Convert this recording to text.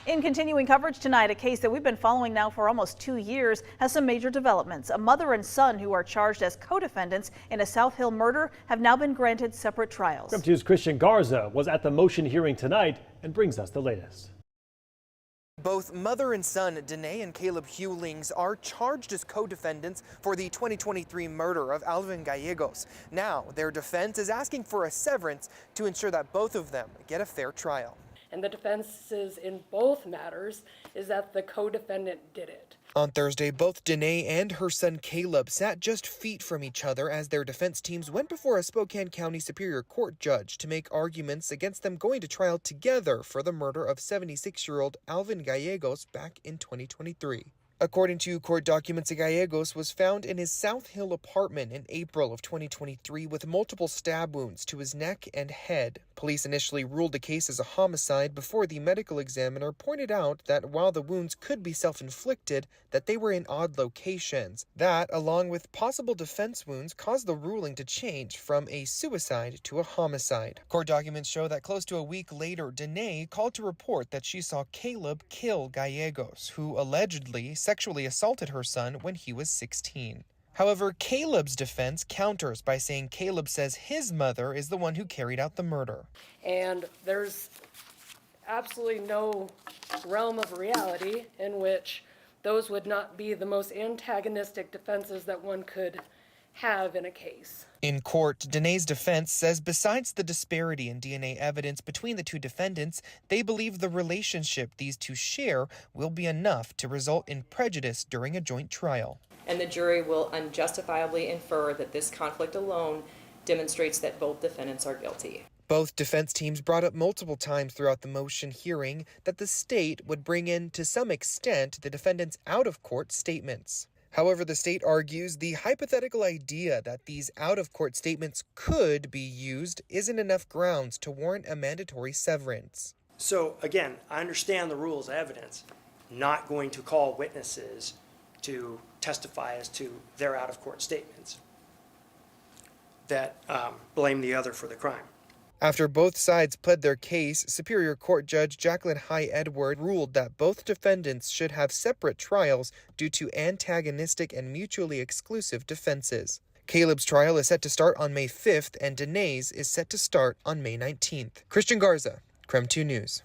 In continuing coverage tonight, a case that we've been following now for almost 2 years has some major developments. A mother and son who are charged as co-defendants in a South Hill murder have now been granted separate trials. KREM 2's Christian Garza was at the motion hearing tonight and brings us the latest. Both mother and son, Danae and Caleb Hewlings, are charged as co-defendants for the 2023 murder of Alvin Gallegos. Now, their defense is asking for a severance to ensure that both of them get a fair trial. And the defenses in both matters is that the co-defendant did it. On Thursday, both Danae and her son Caleb sat just feet from each other as their defense teams went before a Spokane County Superior Court judge to make arguments against them going to trial together for the murder of 76-year-old Alvin Gallegos back in 2023. According to court documents, Gallegos was found in his South Hill apartment in April of 2023 with multiple stab wounds to his neck and head. Police initially ruled the case as a homicide before the medical examiner pointed out that while the wounds could be self-inflicted, that they were in odd locations. That, along with possible defense wounds, caused the ruling to change from a suicide to a homicide. Court documents show that close to a week later, Danae called to report that she saw Caleb kill Gallegos, who allegedly sexually assaulted her son when he was 16. However, Caleb's defense counters by saying Caleb says his mother is the one who carried out the murder. And there's absolutely no realm of reality in which those would not be the most antagonistic defenses that one could have in a case. In court, Danae's defense says besides the disparity in DNA evidence between the two defendants, they believe the relationship these two share will be enough to result in prejudice during a joint trial. And the jury will unjustifiably infer that this conflict alone demonstrates that both defendants are guilty. Both defense teams brought up multiple times throughout the motion hearing that the state would bring in, to some extent, the defendants' out-of-court statements. However, the state argues the hypothetical idea that these out-of-court statements could be used isn't enough grounds to warrant a mandatory severance. So again, I understand the rules of evidence, not going to call witnesses to testify as to their out-of-court statements that blame the other for the crime. After both sides pled their case, Superior Court Judge Jacqueline High-Edward ruled that both defendants should have separate trials due to antagonistic and mutually exclusive defenses. Caleb's trial is set to start on May 5th, and Danae's is set to start on May 19th. Christian Garza, KREM 2 News.